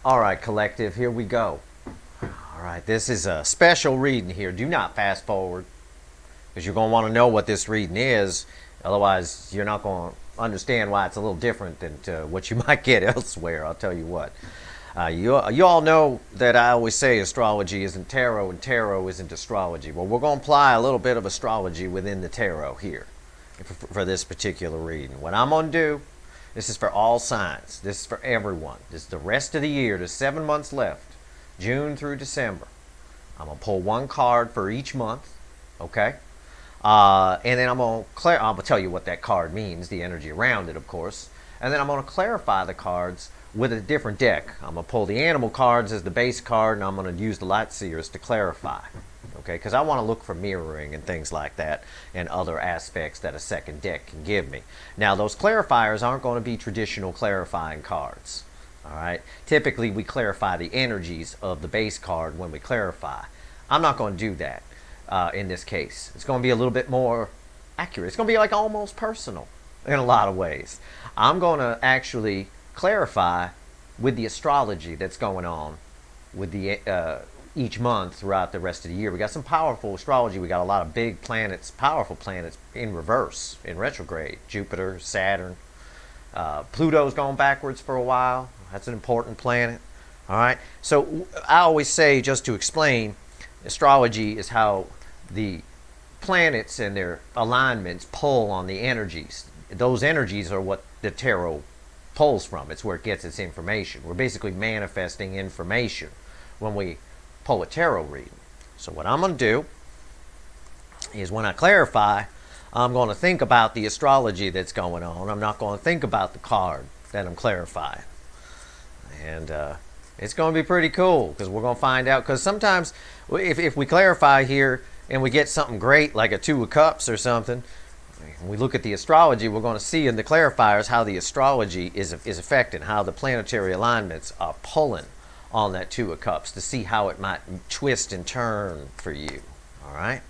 All right, collective, here we go. All right, this is a special reading here. Do not fast forward because you're going to want to know what this reading is. Otherwise, you're not going to understand why it's a little different than what you might get elsewhere. I'll tell you what. You all know that I always say astrology isn't tarot and tarot isn't astrology. Well, we're going to apply a little bit of astrology within the tarot here for this particular reading. What I'm going to do, this is for all signs. This is for everyone. This is the rest of the year. There's 7 months left, June through December. I'm going to pull one card for each month, okay? And then I'm going to tell you what that card means, the energy around it, of course. And then I'm going to clarify the cards with a different deck. I'm going to pull the animal cards as the base card, and I'm going to use the light seers to clarify. Okay, because I want to look for mirroring and things like that and other aspects that a second deck can give me. Now, those clarifiers aren't going to be traditional clarifying cards. All right, typically we clarify the energies of the base card when we clarify. I'm not going to do that in this case. It's going to be a little bit more accurate. It's going to be like almost personal in a lot of ways. I'm going to actually clarify with the astrology that's going on with the each month throughout the rest of the year. We got some powerful astrology. We got a lot of big planets, powerful planets in reverse, in retrograde. Jupiter, Saturn, Pluto's gone backwards for a while. That's an important planet. All right. So I always say, just to explain, astrology is how the planets and their alignments pull on the energies. Those energies are what the tarot pulls from. It's where it gets its information. We're basically manifesting information when we pull a tarot reading. So what I'm going to do is when I clarify, I'm going to think about the astrology that's going on. I'm not going to think about the card that I'm clarifying. And it's going to be pretty cool because we're going to find out. Because sometimes if we clarify here and we get something great like a Two of Cups or something, when we look at the astrology, we're going to see in the clarifiers how the astrology is affecting, how the planetary alignments are pulling on that Two of Cups to see how it might twist and turn for you. All right?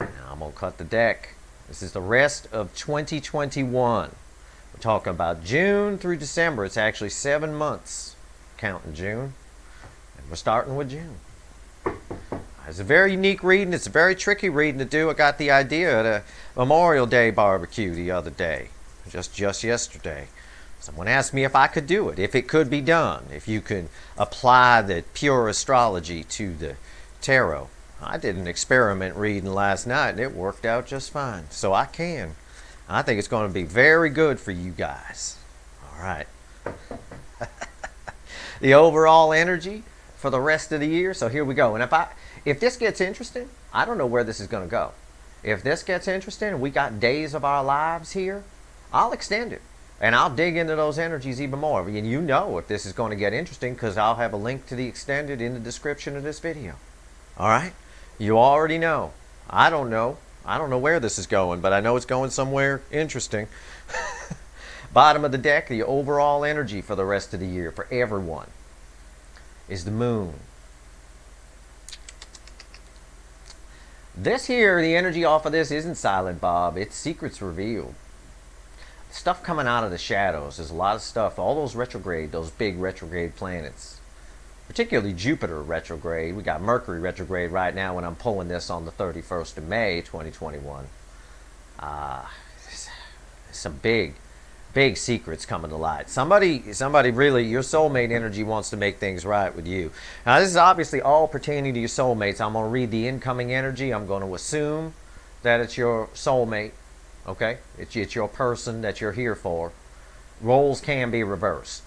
Now I'm going to cut the deck. This is the rest of 2021. We're talking about June through December. It's actually 7 months counting June. And we're starting with June. It's a very unique reading. It's a very tricky reading to do. I got the idea at a Memorial Day barbecue the other day, just yesterday. Someone asked me if I could do it, if it could be done, if you could apply the pure astrology to the tarot. I did an experiment reading last night, and it worked out just fine. So I can. I think it's going to be very good for you guys. All right. The overall energy for the rest of the year. So here we go. And if this gets interesting, I don't know where this is going to go. If this gets interesting and we got days of our lives here, I'll extend it. And I'll dig into those energies even more. And you know if this is going to get interesting because I'll have a link to the extended in the description of this video. All right? You already know. I don't know. I don't know where this is going, but I know it's going somewhere interesting. Bottom of the deck, the overall energy for the rest of the year for everyone is the moon. This here, the energy off of this isn't silent, Bob. It's secrets revealed. Stuff coming out of the shadows. There's a lot of stuff. All those retrograde, those big retrograde planets. Particularly Jupiter retrograde. We got Mercury retrograde right now when I'm pulling this on the 31st of May, 2021. Some big secrets coming to light. Somebody really, your soulmate energy wants to make things right with you. Now, this is obviously all pertaining to your soulmates. I'm going to read the incoming energy. I'm going to assume that it's your soulmate. Okay? It's your person that you're here for. Roles can be reversed.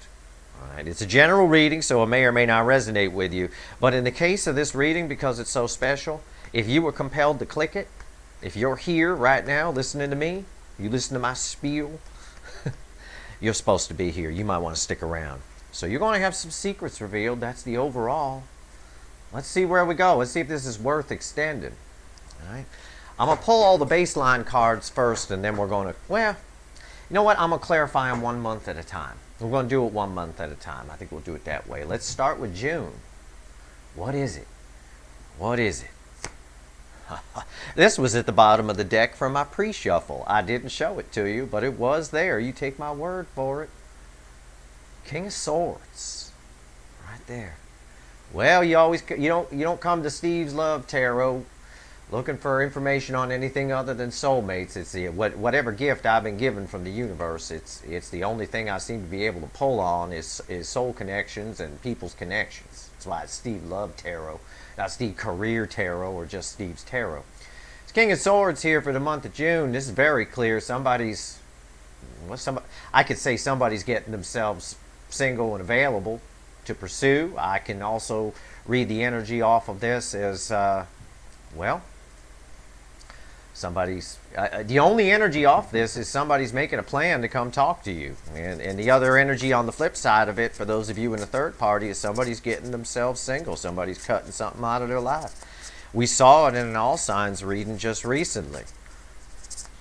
All right? It's a general reading, so it may or may not resonate with you. But in the case of this reading, because it's so special, if you were compelled to click it, if you're here right now listening to me, you listen to my spiel, you're supposed to be here. You might want to stick around. So you're going to have some secrets revealed. That's the overall. Let's see where we go. Let's see if this is worth extending. All right? I'm going to pull all the baseline cards first, and then we're going to, well, you know what? I'm going to clarify them 1 month at a time. We're going to do it 1 month at a time. I think we'll do it that way. Let's start with June. What is it? What is it? This was at the bottom of the deck from my pre-shuffle. I didn't show it to you, but it was there. You take my word for it. King of Swords. Right there. Well, you don't come to Steve's Love Tarot looking for information on anything other than soulmates. It's whatever gift I've been given from the universe. It's the only thing I seem to be able to pull on is soul connections and people's connections. That's why it's Steve Love Tarot, not Steve Career Tarot or just Steve's Tarot. It's King of Swords here for the month of June. This is very clear. I could say somebody's getting themselves single and available to pursue. I can also read the energy off of this as well, somebody's the only energy off this is somebody's making a plan to come talk to you, and the other energy on the flip side of it, for those of you in the third party, is somebody's getting themselves single. Somebody's cutting something out of their life. We saw it in an all signs reading just recently.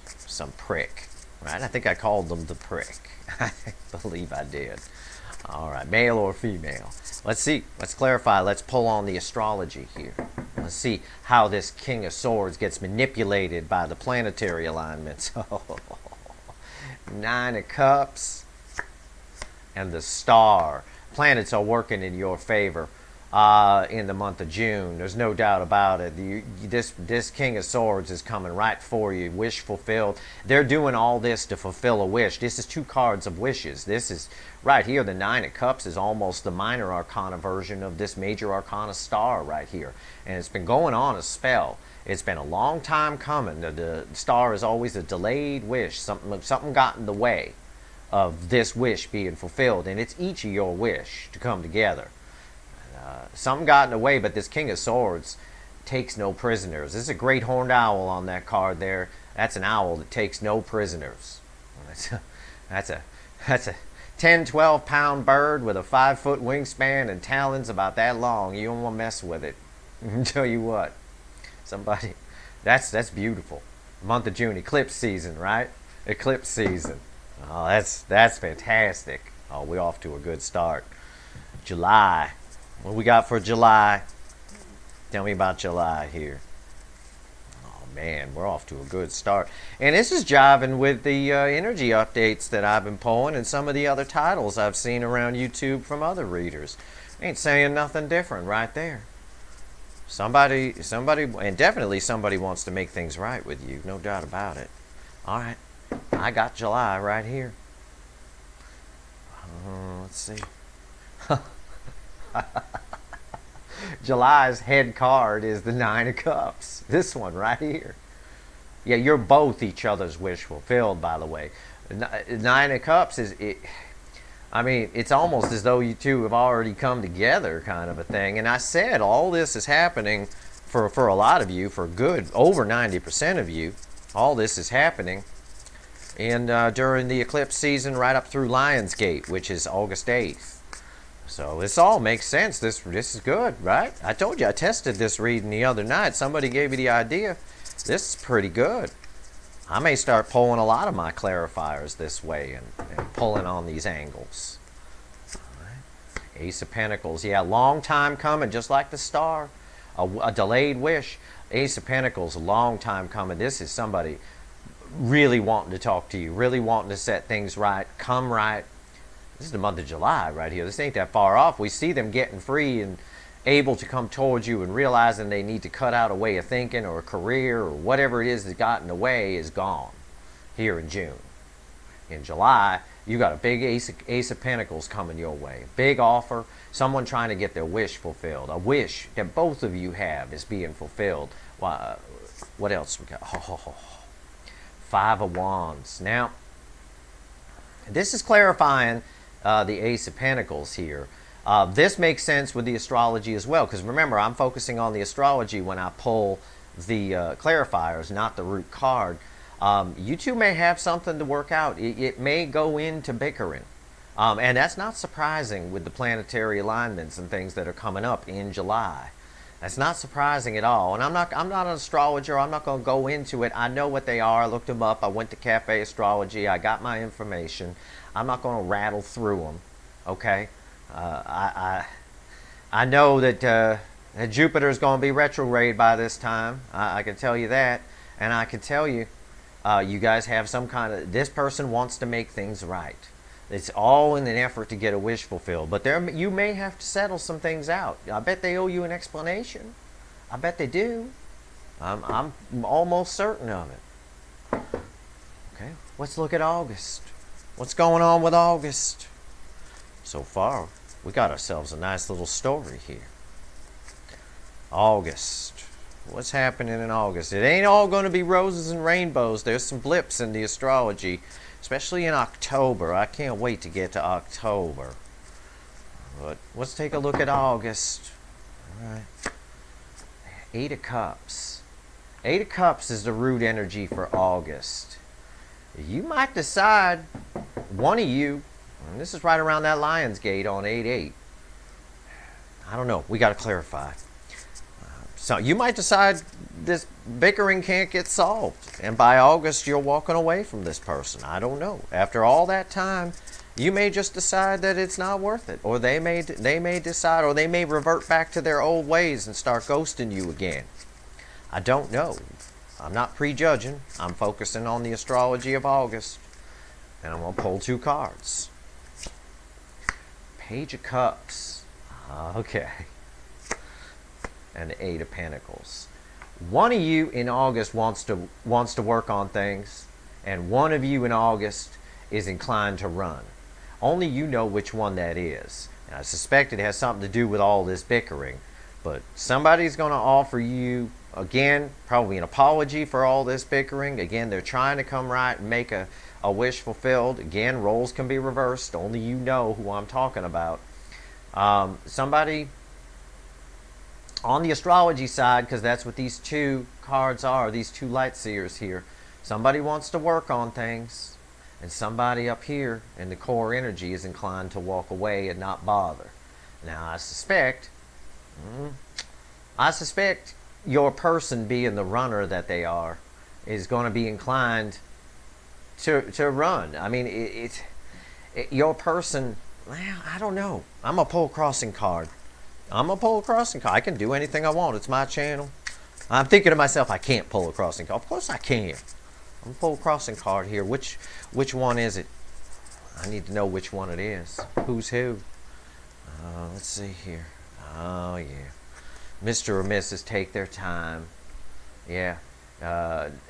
Some prick, right? I think I called them the prick. I believe I did. All right, male or female. Let's see. Let's clarify. Let's pull on the astrology here. Let's see how this King of Swords gets manipulated by the planetary alignments. Nine of Cups and the Star. Planets are working in your favor in the month of June. There's no doubt about it. This King of Swords is coming right for you. Wish fulfilled. They're doing all this to fulfill a wish. This is two cards of wishes. This is right here. The Nine of Cups is almost the minor arcana version of this major arcana Star right here. And it's been going on a spell. It's been a long time coming. The Star is always a delayed wish. Something got in the way of this wish being fulfilled. And it's each of your wish to come together. Something got in the way, but this King of Swords takes no prisoners. This is a great horned owl on that card there. That's an owl that takes no prisoners. That's a 10, 12 pound bird with a 5-foot wingspan and talons about that long. You don't want to mess with it. I tell you what, that's beautiful. Month of June, eclipse season, right? Eclipse season. Oh, that's fantastic. Oh, we're off to a good start. July. What we got for July? Tell me about July here. Oh man, we're off to a good start. And this is jiving with the energy updates that I've been pulling and some of the other titles I've seen around YouTube from other readers. Ain't saying nothing different right there. Somebody, and definitely somebody wants to make things right with you. No doubt about it. All right. I got July right here. Let's see. July's head card is the Nine of Cups. This one right here. Yeah, you're both each other's wish fulfilled, by the way. Nine of Cups it's almost as though you two have already come together, kind of a thing. And I said all this is happening for a lot of you, for good, over 90% of you. All this is happening during the eclipse season right up through Lionsgate, which is August 8th. So this all makes sense. This is good, right? I told you, I tested this reading the other night. Somebody gave me the idea. This is pretty good. I may start pulling a lot of my clarifiers this way and pulling on these angles. All right. Ace of Pentacles. Yeah, long time coming, just like the Star. A delayed wish. Ace of Pentacles, a long time coming. This is somebody really wanting to talk to you, really wanting to set things right, come right. This is the month of July right here. This ain't that far off. We see them getting free and able to come towards you and realizing they need to cut out a way of thinking or a career or whatever it is that got in the way is gone here in June. In July, you got a big Ace of Pentacles coming your way. Big offer. Someone trying to get their wish fulfilled. A wish that both of you have is being fulfilled. What else we got? Five of Wands. Now, this is clarifying the Ace of Pentacles here. This makes sense with the astrology as well, because remember, I'm focusing on the astrology when I pull the clarifiers, not the root card. You two may have something to work out. It may go into bickering. And that's not surprising with the planetary alignments and things that are coming up in July. That's not surprising at all. And I'm not an astrologer. I'm not going to go into it. I know what they are. I looked them up. I went to Cafe Astrology. I got my information. I'm not going to rattle through them. Okay? I know that Jupiter is going to be retrograde by this time. I can tell you that. And I can tell you, you guys have some kind of... This person wants to make things right. It's all in an effort to get a wish fulfilled. But there, you may have to settle some things out. I bet they owe you an explanation. I bet they do. I'm almost certain of it. Okay, let's look at August. What's going on with August? So far, we got ourselves a nice little story here. August. What's happening in August? It ain't all going to be roses and rainbows. There's some blips in the astrology, especially in October. I can't wait to get to October. But let's take a look at August. All right. 8 of Cups. 8 of Cups is the root energy for August. You might decide, one of you, and this is right around that Lion's Gate on 8/8. I don't know. We got to clarify. So you might decide this bickering can't get solved, and by August you're walking away from this person. I don't know. After all that time, you may just decide that it's not worth it, or they may decide, or they may revert back to their old ways and start ghosting you again. I don't know. I'm not prejudging. I'm focusing on the astrology of August, and I'm gonna pull 2 cards. Page of Cups. Okay. And the 8 of Pentacles. One of you in August wants to work on things, and one of you in August is inclined to run. Only you know which one that is. And I suspect it has something to do with all this bickering. But somebody's going to offer you, again, probably an apology for all this bickering. Again, they're trying to come right and make a wish fulfilled. Again, roles can be reversed. Only you know who I'm talking about. Somebody on the astrology side, because that's what these 2 cards are, these 2 light seers here. Somebody wants to work on things, and somebody up here in the core energy is inclined to walk away and not bother. Now, I suspect your person, being the runner that they are, is going to be inclined to run. I mean, your person, well, I don't know. I'm going to pull a crossing card. I can do anything I want. It's my channel. I'm thinking to myself, I can't pull a crossing card. Of course I can. I'm going to pull a crossing card here. Which one is it? I need to know which one it is. Who's who? Let's see here. Oh, yeah. Mr. or Mrs. Take their time. Yeah.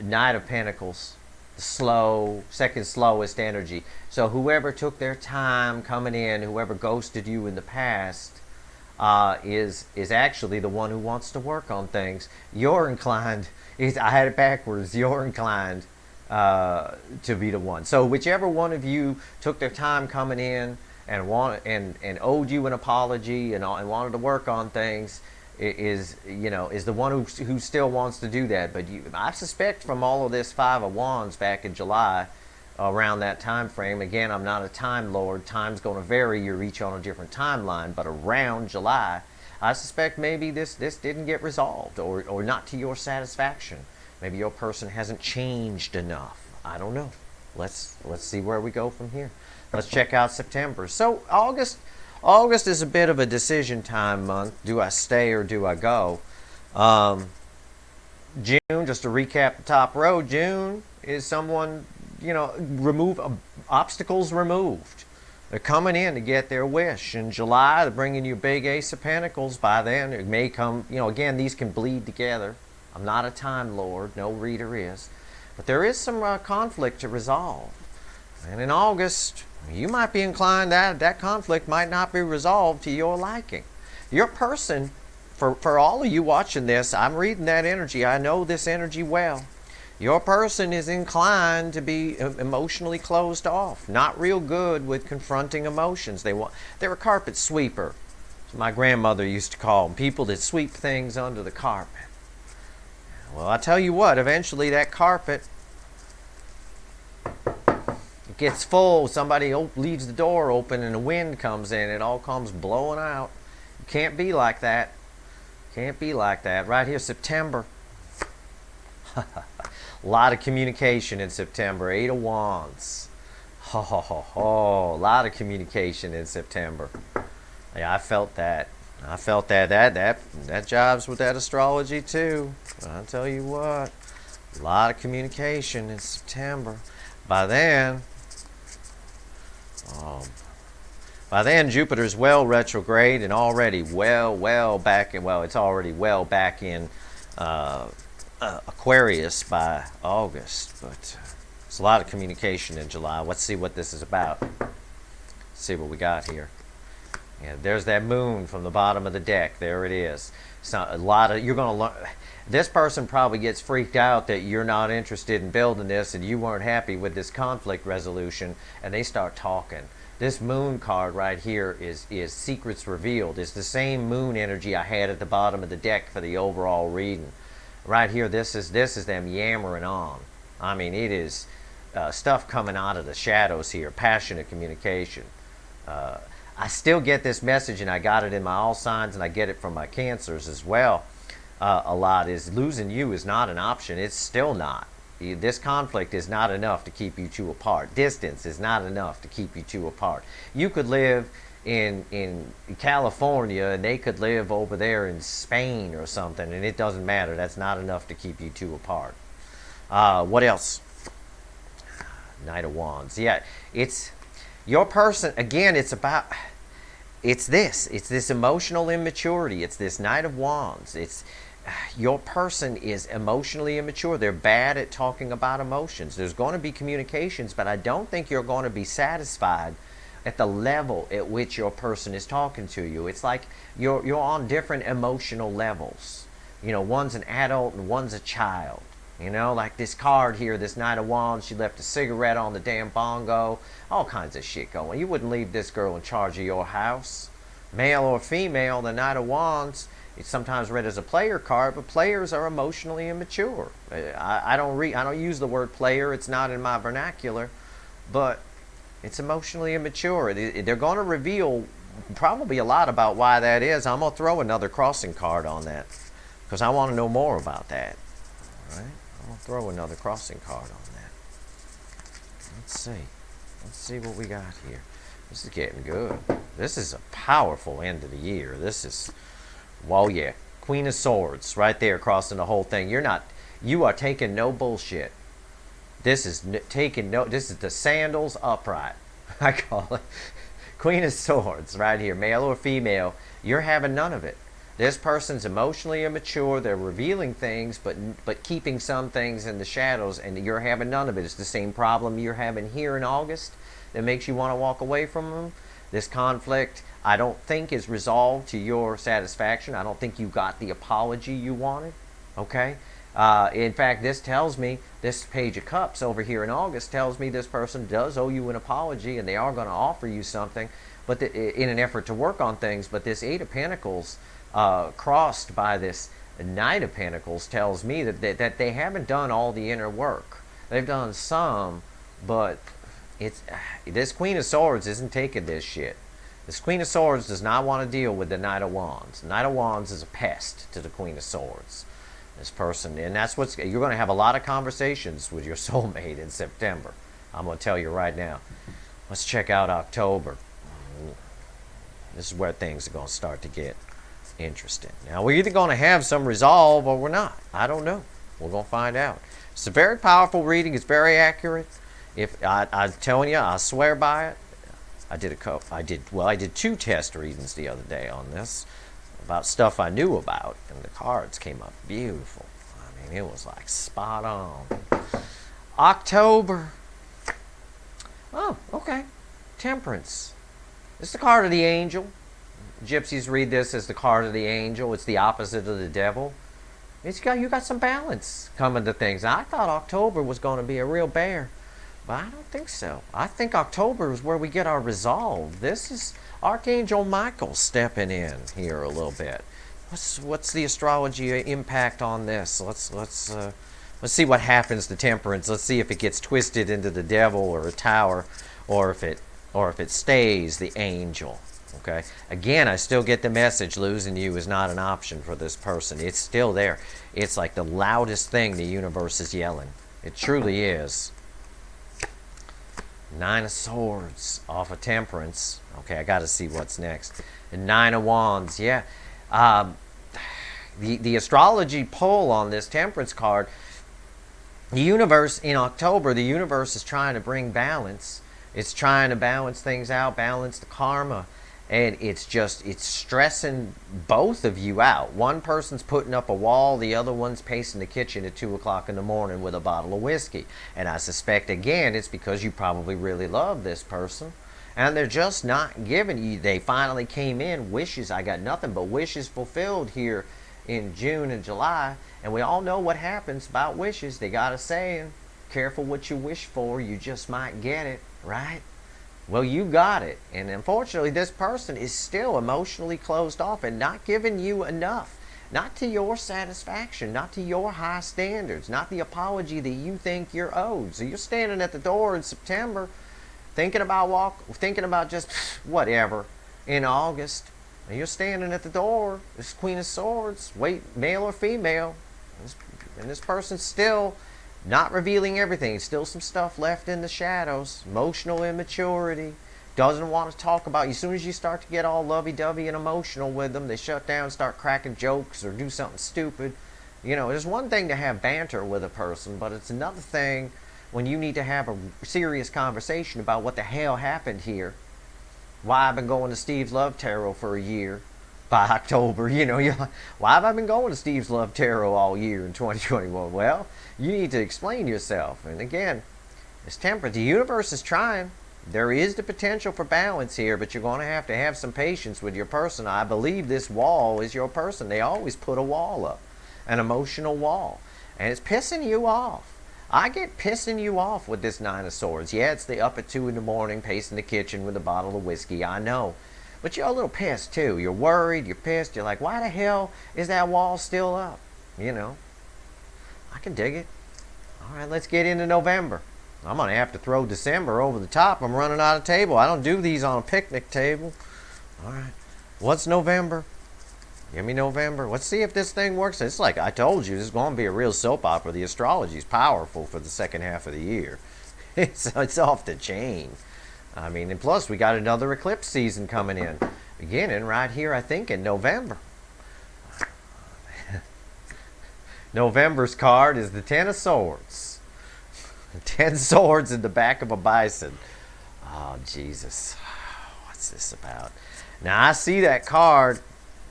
Knight of Pentacles. The second slowest energy. So whoever took their time coming in, whoever ghosted you in the past, is actually the one who wants to work on things. You're inclined, I had it backwards, you're inclined to be the one. So whichever one of you took their time coming in and owed you an apology and wanted to work on things is the one who still wants to do that. But I suspect from all of this 5 of Wands back in July, around that time frame. Again, I'm not a time lord. Time's going to vary. You're each on a different timeline. But around July, I suspect maybe this didn't get resolved, or not to your satisfaction. Maybe your person hasn't changed enough. I don't know. Let's see where we go from here. Let's check out September. So August is a bit of a decision time month. Do I stay or do I go? June, just to recap the top row, June is someone, obstacles removed. They're coming in to get their wish. In July, they're bringing you a big Ace of Pentacles. By then, it may come, again, these can bleed together. I'm not a time lord. No reader is. But there is some conflict to resolve. And in August, you might be inclined that conflict might not be resolved to your liking. Your person, for all of you watching this, I'm reading that energy. I know this energy well. Your person is inclined to be emotionally closed off, not real good with confronting emotions. They're a carpet sweeper. That's what my grandmother used to call them, people that sweep things under the carpet. Well, I tell you what, eventually that carpet gets full. Somebody leaves the door open and the wind comes in. It all comes blowing out. You can't be like that. Can't be like that. Right here, September. A lot of communication in September. 8 of Wands. A lot of communication in September. Yeah, I felt that. That jives with that astrology too. I'll tell you what. A lot of communication in September. By then, By then, Jupiter's well retrograde and already well back in, well, it's already well back in Aquarius by August. But it's a lot of communication in July. Let's see what this is about. Let's see what we got here. Yeah, there's that moon from the bottom of the deck. There it is. It's not a lot of, you're going to learn. This person probably gets freaked out that you're not interested in building this and you weren't happy with this conflict resolution, and they start talking. This moon card right here is secrets revealed. It's the same moon energy I had at the bottom of the deck for the overall reading. Right here, this is them yammering on. I mean, it is stuff coming out of the shadows here. Passionate communication. I still get this message, and I got it in my all signs, and I get it from my cancers as well. A lot is losing you is not an option. It's still not. This conflict is not enough to keep you two apart. Distance is not enough to keep you two apart. You could live in California and they could live over there in Spain or something, and it doesn't matter. That's not enough to keep you two apart. What else? Knight of Wands. Yeah, it's your person. Again, it's this emotional immaturity. It's this Knight of Wands. It's your person is emotionally immature. They're bad at talking about emotions. There's going to be communications, but I don't think you're going to be satisfied at the level at which your person is talking to you. It's like you're on different emotional levels. You know, one's an adult and one's a child. You know, like this card here, this Knight of Wands, she left a cigarette on the damn bongo. All kinds of shit going. You wouldn't leave this girl in charge of your house. Male or female, the Knight of Wands, it's sometimes read as a player card, but players are emotionally immature. I don't use the word player. It's not in my vernacular, but it's emotionally immature. They're going to reveal probably a lot about why that is. I'm going to throw another crossing card on that because I want to know more about that. All right? I'm going to throw another crossing card on that. Let's see. Let's see what we got here. This is getting good. This is a powerful end of the year. This is, well, yeah, Queen of Swords right there crossing the whole thing. You are taking no bullshit. This is this is the sandals upright. I call it Queen of Swords right here, male or female. You're having none of it. This person's emotionally immature. They're revealing things, but keeping some things in the shadows, and you're having none of it. It's the same problem you're having here in August that makes you want to walk away from them. This conflict, I don't think, is resolved to your satisfaction. I don't think you got the apology you wanted. Okay? In fact, this tells me, this Page of Cups over here in August tells me this person does owe you an apology, and they are going to offer you something, but in an effort to work on things. But this Eight of Pentacles crossed by this Knight of Pentacles tells me that they haven't done all the inner work. They've done some, but this Queen of Swords isn't taking this shit. This Queen of Swords does not want to deal with the Knight of Wands. The Knight of Wands is a pest to the Queen of Swords. This person, and that's you're going to have a lot of conversations with your soulmate in September. I'm going to tell you right now. Let's check out October. This is where things are going to start to get interesting. Now, we're either going to have some resolve or we're not. I don't know. We're going to find out. It's a very powerful reading. It's very accurate. If I'm telling you, I swear by it. I did 2 test readings the other day on this about stuff I knew about, and the cards came up beautiful. I mean, it was like spot on. October. Oh, okay. Temperance. It's the card of the angel. Gypsies read this as the card of the angel. It's the opposite of the devil. You got some balance coming to things. I thought October was going to be a real bear, but I don't think so. I think October is where we get our resolve. This is Archangel Michael stepping in here a little bit. What's the astrology impact on this? Let's see what happens to Temperance. Let's see if it gets twisted into the devil or a tower, or if it stays the angel. Okay. Again, I still get the message losing you is not an option for this person. It's still there. It's like the loudest thing the universe is yelling. It truly is. 9 of Swords off of Temperance. Okay, I got to see what's next. And 9 of Wands. Yeah. The astrology pull on this Temperance card, the universe in October, the universe is trying to bring balance It's trying to balance things out, balance the karma. And it's stressing both of you out. One person's putting up a wall, the other one's pacing the kitchen at 2 o'clock in the morning with a bottle of whiskey. And I suspect, again, it's because you probably really love this person. And they're just not giving you, they finally came in, wishes, I got nothing but wishes fulfilled here in June and July. And we all know what happens about wishes. They got a saying, careful what you wish for, you just might get it, right? Well, you got it. And unfortunately, this person is still emotionally closed off and not giving you enough. Not to your satisfaction, not to your high standards, not the apology that you think you're owed. So you're standing at the door in September thinking about just whatever in August. And you're standing at the door, this Queen of Swords, wait, male or female. And this person's still not revealing everything. Still some stuff left in the shadows. Emotional immaturity. Doesn't want to talk about you. As soon as you start to get all lovey-dovey and emotional with them, they shut down, start cracking jokes or do something stupid. You know, it's one thing to have banter with a person, but it's another thing when you need to have a serious conversation about what the hell happened here. Why I've been going to Steve's Love Tarot for a year. By October, you know, you're like, why have I been going to Steve's Love Tarot all year in 2021? Well, you need to explain yourself. And again, it's temperate. The universe is trying. There is the potential for balance here, but you're going to have some patience with your person. I believe this wall is your person. They always put a wall up, an emotional wall. And it's pissing you off. I get pissing you off with this Nine of Swords. Yeah, it's the up at 2 in the morning, pacing the kitchen with a bottle of whiskey. I know. But you're a little pissed too. You're worried, you're pissed. You're like, why the hell is that wall still up? You know, I can dig it. All right, let's get into November. I'm going to have to throw December over the top. I'm running out of table. I don't do these on a picnic table. All right, what's November? Give me November. Let's see if this thing works. It's like I told you, this is going to be a real soap opera. The astrology is powerful for the second half of the year. It's off the chain. I mean, and plus we got another eclipse season coming in. Beginning right here, I think, in November. November's card is the Ten of Swords. 10 swords in the back of a bison. Oh, Jesus. What's this about? Now, I see that card,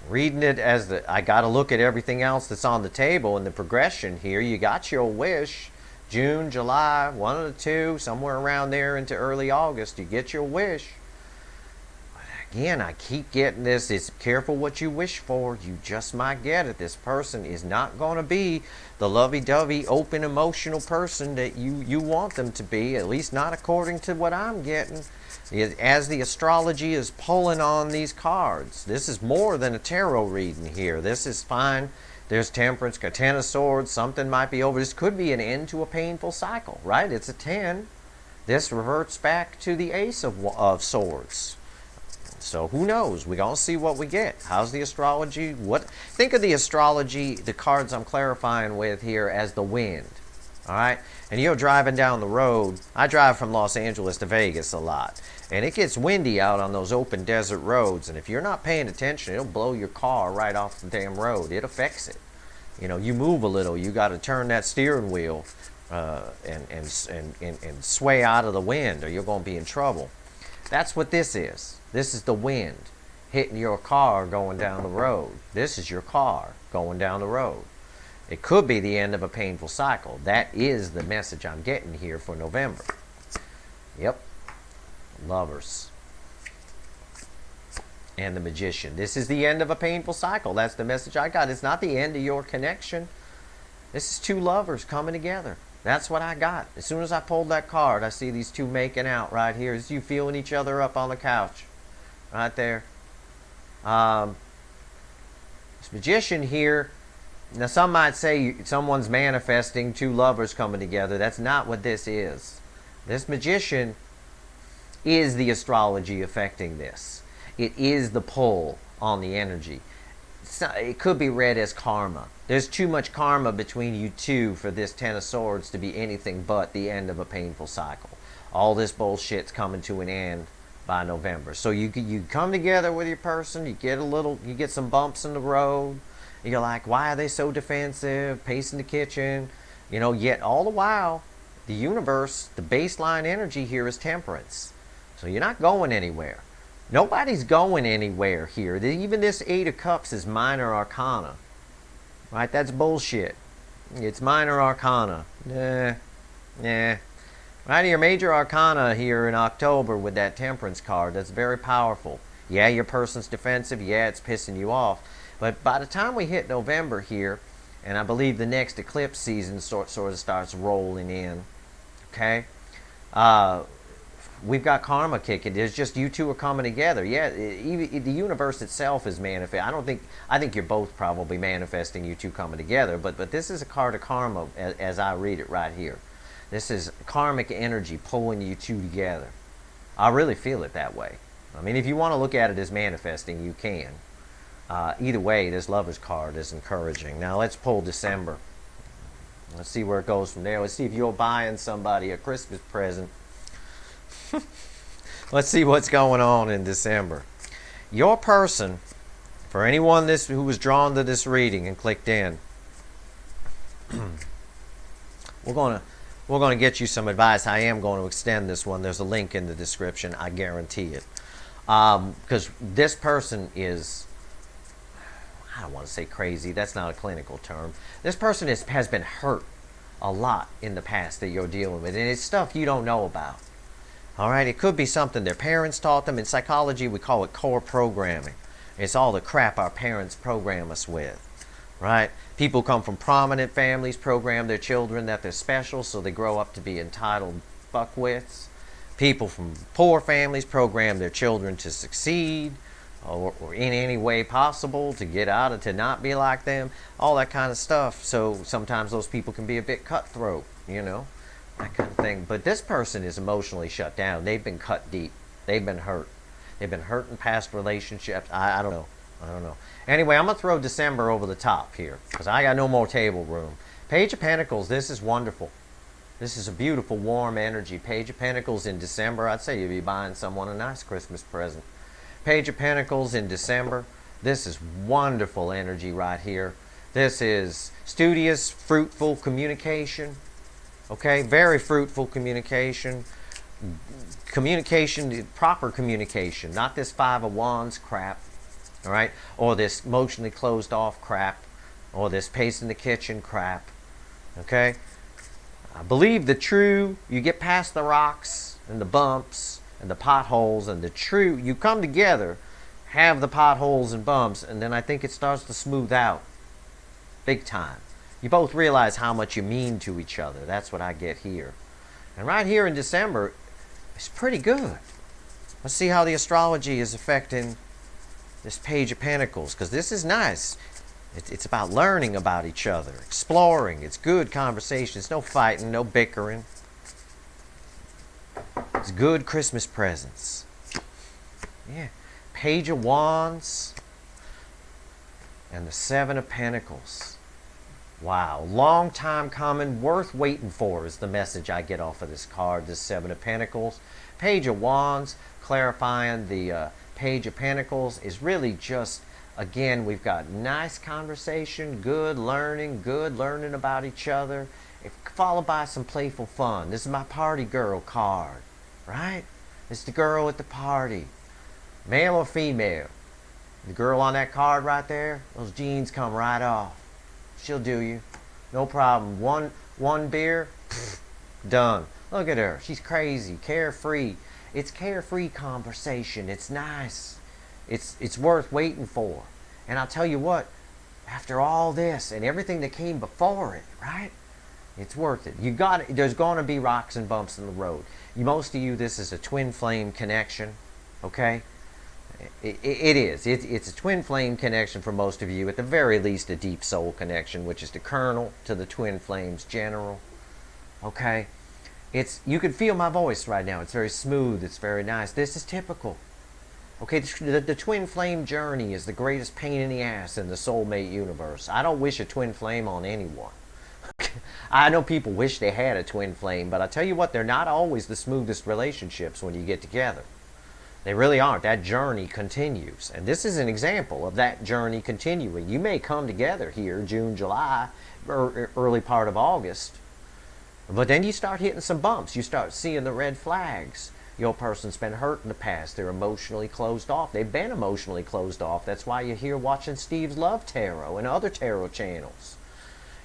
reading it as I got to look at everything else that's on the table and the progression here. You got your wish. June, July, one of the two, somewhere around there into early August, you get your wish. But again, I keep getting this. It's careful what you wish for. You just might get it. This person is not going to be the lovey-dovey, open, emotional person that you want them to be, at least not according to what I'm getting. As the astrology is pulling on these cards, this is more than a tarot reading here. This is fine. There's Temperance, Ten of Swords, something might be over. This could be an end to a painful cycle, right? It's a 10. This reverts back to the Ace of Swords. So who knows? We're going to see what we get. How's the astrology? Think of the astrology, the cards I'm clarifying with here, as the wind. All right? And you're driving down the road. I drive from Los Angeles to Vegas a lot. And it gets windy out on those open desert roads. And if you're not paying attention, it'll blow your car right off the damn road. It affects it. You know, you move a little. You got to turn that steering wheel and sway out of the wind, or you're going to be in trouble. That's what this is. This is the wind hitting your car going down the road. This is your car going down the road. It could be the end of a painful cycle. That is the message I'm getting here for November. Yep. Lovers. And the Magician. This is the end of a painful cycle. That's the message I got. It's not the end of your connection. This is two lovers coming together. That's what I got. As soon as I pulled that card, I see these two making out right here. It's you feeling each other up on the couch. Right there. This Magician here. Now, some might say someone's manifesting two lovers coming together. That's not what this is. This Magician is the astrology affecting this. It is the pull on the energy. It could be read as karma. There's too much karma between you two for this Ten of Swords to be anything but the end of a painful cycle. All this bullshit's coming to an end by November. So you come together with your person, you get some bumps in the road. You're like, why are they so defensive? Pacing the kitchen, yet all the while the universe, the baseline energy here is temperance. So you're not going anywhere. Nobody's going anywhere here. Even this Eight of Cups is minor arcana. Right? That's bullshit. It's minor arcana. Nah. Right here, major arcana here in October with that temperance card. That's very powerful. Yeah, your person's defensive. Yeah, it's pissing you off. But by the time we hit November here, and I believe the next eclipse season sort of starts rolling in, okay? We've got karma kicking. There's just you two are coming together. Yeah, the universe itself is manifest. I think you're both probably manifesting you two coming together. But this is a card of karma as I read it right here. This is karmic energy pulling you two together. I really feel it that way. I mean, if you want to look at it as manifesting, you can. Either way, this Lover's card is encouraging. Now let's pull December. Let's see where it goes from there. Let's see if you're buying somebody a Christmas present. Let's see what's going on in December. Your person, for anyone who was drawn to this reading and clicked in, we're going to get you some advice. I am going to extend this one. There's a link in the description. I guarantee it. Because this person is, I don't want to say crazy. That's not a clinical term. This person has been hurt a lot in the past that you're dealing with. And it's stuff you don't know about. All right? It could be something their parents taught them. In psychology, we call it core programming. It's all the crap our parents program us with. Right? People come from prominent families, program their children that they're special, so they grow up to be entitled fuckwits. People from poor families program their children to succeed, or in any way possible to get out of, to not be like them, all that kind of stuff. So sometimes those people can be a bit cutthroat, that kind of thing. But this person is emotionally shut down. They've been cut deep. They've been hurt. They've been hurt in past relationships. I don't know. Anyway, I'm going to throw December over the top here because I got no more table room. Page of Pentacles, this is wonderful. This is a beautiful, warm energy. Page of Pentacles in December, I'd say you'd be buying someone a nice Christmas present. Page of Pentacles in December, this is wonderful energy right here. This is studious, fruitful communication. Okay, very fruitful communication. Proper communication, not this Five of Wands crap. All right, or this emotionally closed off crap, or this pace in the kitchen crap. Okay, I believe you get past the rocks and the bumps and the potholes and you come together, have the potholes and bumps, and then I think it starts to smooth out big time. You both realize how much you mean to each other. That's what I get here. And right here in December, it's pretty good. Let's see how the astrology is affecting this Page of Pentacles, because this is nice. It's about learning about each other, exploring. It's good conversation. It's no fighting, no bickering. It's good Christmas presents. Yeah. Page of Wands and the Seven of Pentacles. Wow. Long time coming. Worth waiting for is the message I get off of this card, this Seven of Pentacles. Page of Wands, clarifying the Page of Pentacles is really just, again, we've got nice conversation, good learning about each other, followed by some playful fun. This is my party girl card, right? It's the girl at the party, male or female. The girl on that card right there, those jeans come right off. She'll do you, no problem. One beer, done. Look at her, she's crazy, carefree. It's carefree conversation. It's nice. It's worth waiting for. And I'll tell you what, after all this and everything that came before it, right? It's worth it. There's going to be rocks and bumps in the road. Most of you, this is a twin flame connection, okay? It is. It's a twin flame connection for most of you. At the very least, a deep soul connection, which is the kernel to the twin flames general, okay? You can feel my voice right now. It's very smooth. It's very nice. This is typical. Okay, the twin flame journey is the greatest pain in the ass in the soulmate universe. I don't wish a twin flame on anyone. I know people wish they had a twin flame, but I tell you what, they're not always the smoothest relationships when you get together. They really aren't. That journey continues. And this is an example of that journey continuing. You may come together here, June, July, or early part of August. But then you start hitting some bumps. You start seeing the red flags. Your person's been hurt in the past. They're emotionally closed off. They've been emotionally closed off. That's why you're here watching Steve's Love Tarot and other tarot channels.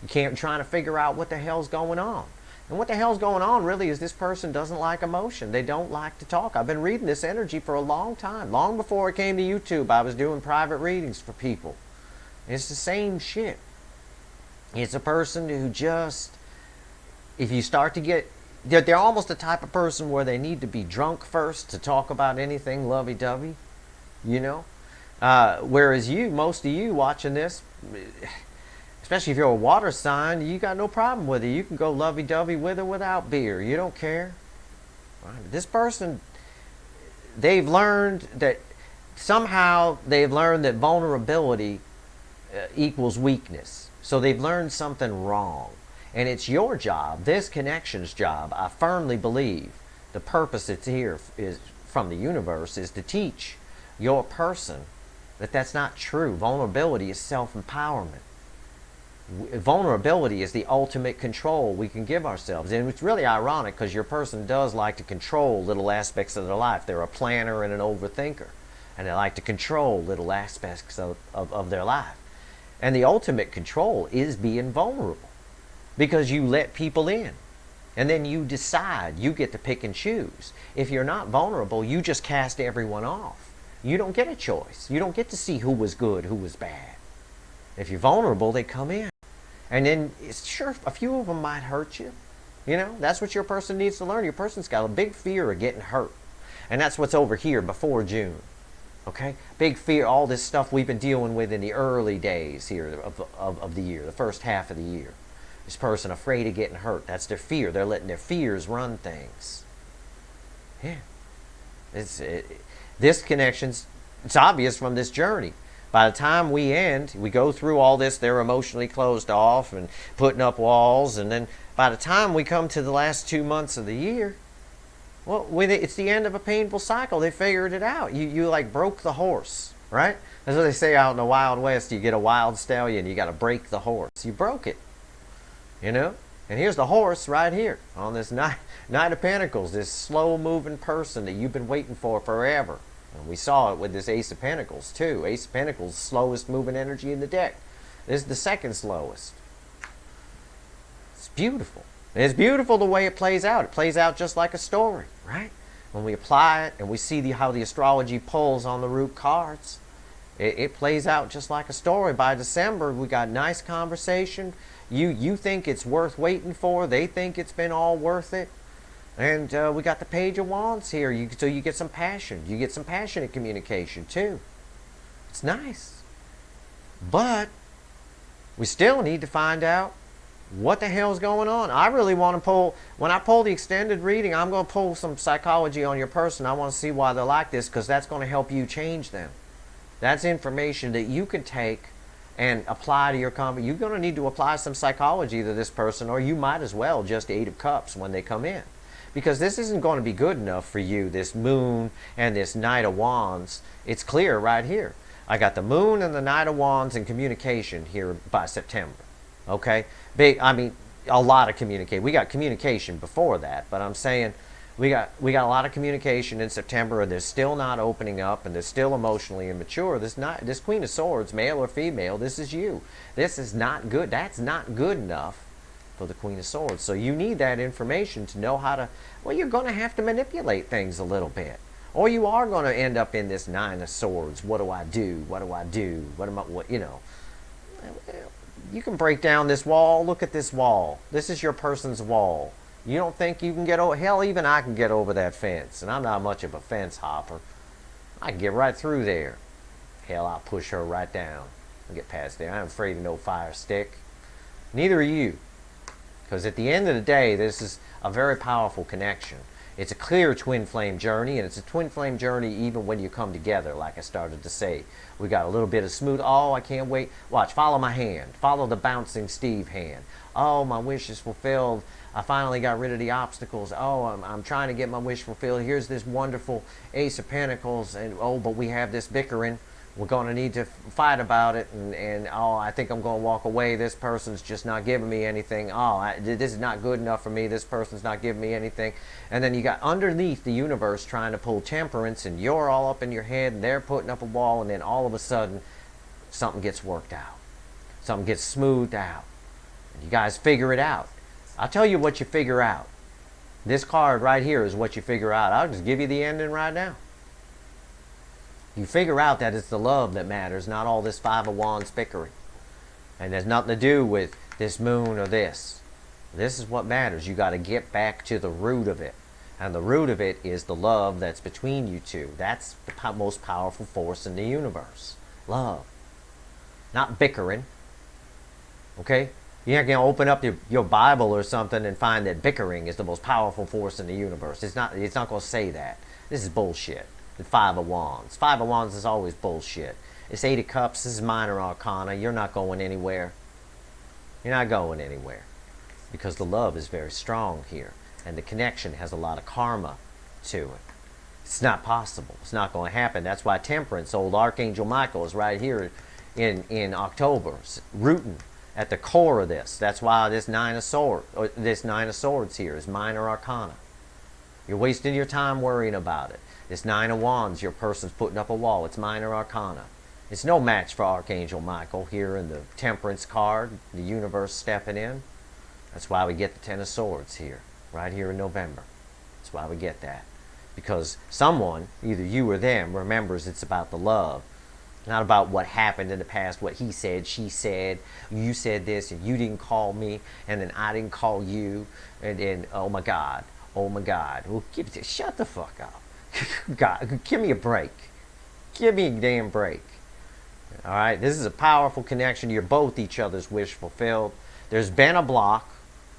You can't trying to figure out what the hell's going on. And what the hell's going on really is this person doesn't like emotion. They don't like to talk. I've been reading this energy for a long time. Long before it came to YouTube, I was doing private readings for people. It's the same shit. It's a person who just, if you start to get, they're almost the type of person where they need to be drunk first to talk about anything lovey-dovey, you know? Whereas you, most of you watching this, especially if you're a water sign, you got no problem with it. You can go lovey-dovey with or without beer. You don't care. Right? This person, they've learned that, somehow they've learned that vulnerability equals weakness. So they've learned something wrong. And it's your job, this connection's job, I firmly believe, the purpose it's here is from the universe is to teach your person that that's not true. Vulnerability is self-empowerment. Vulnerability is the ultimate control we can give ourselves. And it's really ironic because your person does like to control little aspects of their life. They're a planner and an overthinker. And they like to control little aspects of their life. And the ultimate control is being vulnerable. Because you let people in. And then you decide. You get to pick and choose. If you're not vulnerable, you just cast everyone off. You don't get a choice. You don't get to see who was good, who was bad. If you're vulnerable, they come in. And then, sure, a few of them might hurt you. You know, that's what your person needs to learn. Your person's got a big fear of getting hurt. And that's what's over here before June. Okay? Big fear, all this stuff we've been dealing with in the early days here of the year, the first half of the year. This person afraid of getting hurt. That's their fear. They're letting their fears run things. Yeah. This connection's, it's obvious from this journey. By the time we end, we go through all this, they're emotionally closed off and putting up walls. And then by the time we come to the last 2 months of the year, well, it's the end of a painful cycle. They figured it out. You like broke the horse, right? That's what they say out in the Wild West. You get a wild stallion, you got to break the horse. You broke it. You know? And here's the horse right here on this Knight of Pentacles, this slow-moving person that you've been waiting for forever. And we saw it with this Ace of Pentacles, too. Ace of Pentacles, slowest moving energy in the deck. This is the second slowest. It's beautiful. And it's beautiful the way it plays out. It plays out just like a story, right? When we apply it and we see how the astrology pulls on the root cards, it plays out just like a story. By December, we got nice conversation. You think it's worth waiting for. They think it's been all worth it. And we got the Page of Wands here. So you get some passion. You get some passionate communication too. It's nice. But we still need to find out what the hell's going on. I really want to pull, when I pull the extended reading, I'm going to pull some psychology on your person. I want to see why they're like this, because that's going to help you change them. That's information that you can take and apply to your conversation. You're going to need to apply some psychology to this person, or you might as well just Eight of Cups when they come in. Because this isn't going to be good enough for you, this Moon and this Knight of Wands. It's clear right here. I got the Moon and the Knight of Wands in communication here by September. Okay? I mean, a lot of communication. We got communication before that, but I'm saying we got a lot of communication in September, and they're still not opening up, and they're still emotionally immature. This Queen of Swords, male or female, this is you. This is not good. That's not good enough for the Queen of Swords. So you need that information to know how to, well, you're going to have to manipulate things a little bit. Or you are going to end up in this Nine of Swords. What do I do? What do I do? You know. You can break down this wall. Look at this wall. This is your person's wall. You don't think you can get over, hell, even I can get over that fence. And I'm not much of a fence hopper. I can get right through there. Hell, I'll push her right down and get past there. I'm afraid of no fire stick. Neither are you. Because at the end of the day, this is a very powerful connection. It's a clear twin flame journey, and it's a twin flame journey even when you come together, like I started to say. We got a little bit of smooth, oh, I can't wait. Watch, follow my hand. Follow the bouncing Steve hand. Oh, my wish is fulfilled. I finally got rid of the obstacles. Oh, I'm trying to get my wish fulfilled. Here's this wonderful Ace of Pentacles, and oh, but we have this bickering. We're going to need to fight about it, and oh, I think I'm going to walk away. This person's just not giving me anything. Oh, this is not good enough for me. This person's not giving me anything. And then you got underneath the universe trying to pull temperance, and you're all up in your head, and they're putting up a wall, and then all of a sudden, something gets worked out. Something gets smoothed out. And you guys figure it out. I'll tell you what you figure out. This card right here is what you figure out. I'll just give you the ending right now. You figure out that it's the love that matters, not all this Five of Wands bickering. And there's nothing to do with this moon or this. This is what matters. You got to get back to the root of it. And the root of it is the love that's between you two. That's the most powerful force in the universe. Love. Not bickering. Okay? You're not going to open up your Bible or something and find that bickering is the most powerful force in the universe. It's not going to say that. This is bullshit. The Five of Wands. Five of Wands is always bullshit. It's Eight of Cups. This is minor arcana. You're not going anywhere. You're not going anywhere. Because the love is very strong here. And the connection has a lot of karma to it. It's not possible. It's not going to happen. That's why Temperance, old Archangel Michael, is right here in October, rooting at the core of this. That's why this Nine of Swords here is minor arcana. You're wasting your time worrying about it. This Nine of Wands, your person's putting up a wall. It's minor arcana. It's no match for Archangel Michael here in the Temperance card, the universe stepping in. That's why we get the Ten of Swords here, right here in November. That's why we get that. Because someone, either you or them, remembers it's about the love. Not about what happened in the past, what he said, she said, you said this, and you didn't call me, and then I didn't call you, and then, oh my God, well, shut the fuck up. God, give me a break. Give me a damn break. All right, this is a powerful connection. You're both each other's wish fulfilled. There's been a block.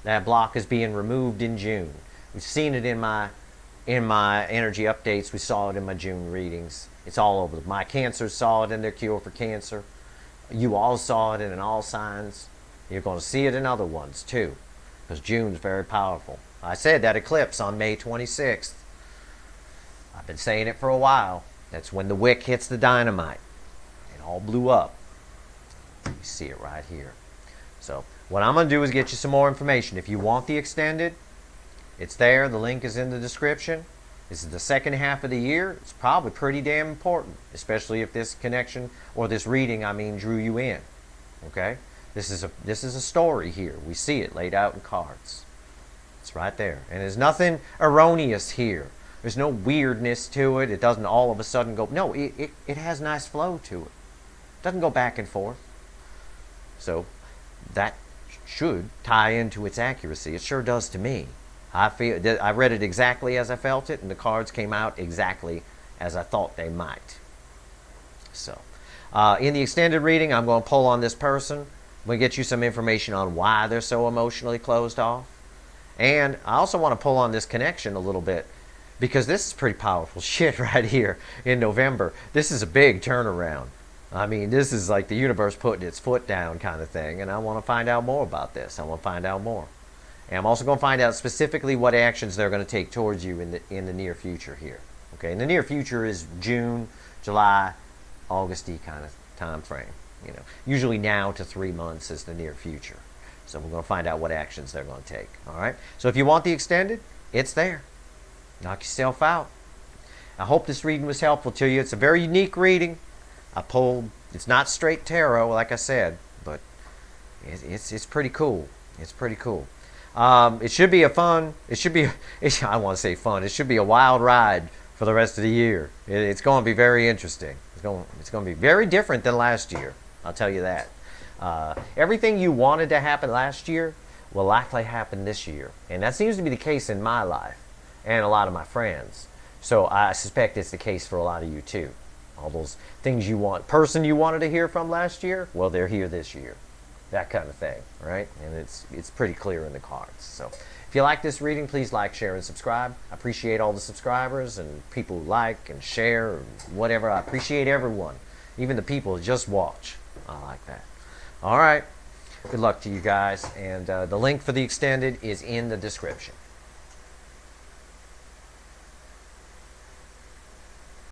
That block is being removed in June. We've seen it in my energy updates. We saw it in my June readings. It's all over. My cancers saw it in their cure for cancer. You all saw it in all signs. You're going to see it in other ones too, because June's very powerful. I said that eclipse on May 26th. I've been saying it for a while. That's when the wick hits the dynamite. It all blew up. You see it right here. So what I'm going to do is get you some more information. If you want the extended, it's there. The link is in the description. This is the second half of the year. It's probably pretty damn important, especially if this connection, or this reading, drew you in. Okay? This is a story here. We see it laid out in cards. It's right there. And there's nothing erroneous here. There's no weirdness to it. It doesn't all of a sudden go... No, it has nice flow to it. It doesn't go back and forth. So that should tie into its accuracy. It sure does to me. I read it exactly as I felt it, and the cards came out exactly as I thought they might. So, in the extended reading, I'm going to pull on this person. I'm going to get you some information on why they're so emotionally closed off. And I also want to pull on this connection a little bit, because this is pretty powerful shit right here in November. This is a big turnaround. This is like the universe putting its foot down kind of thing, and I want to find out more about this. I want to find out more. And I'm also going to find out specifically what actions they're going to take towards you in the near future here. Okay, and the near future is June, July, August-y kind of time frame. Usually now to 3 months is the near future. So we're going to find out what actions they're going to take. All right. So if you want the extended, it's there. Knock yourself out. I hope this reading was helpful to you. It's a very unique reading. It's not straight tarot, like I said, but it's pretty cool. It's pretty cool. It should be I want to say fun. It should be a wild ride for the rest of the year. It's going to be very interesting. It's going to be very different than last year. I'll tell you that. Everything you wanted to happen last year will likely happen this year. And that seems to be the case in my life and a lot of my friends. So I suspect it's the case for a lot of you too. All those things you wanted to hear from last year, well, they're here this year. That kind of thing, right? And it's pretty clear in the cards. So if you like this reading, please like, share, and subscribe. I appreciate all the subscribers and people who like and share and whatever. I appreciate everyone, even the people who just watch. I like that. All right. Good luck to you guys. And the link for the extended is in the description.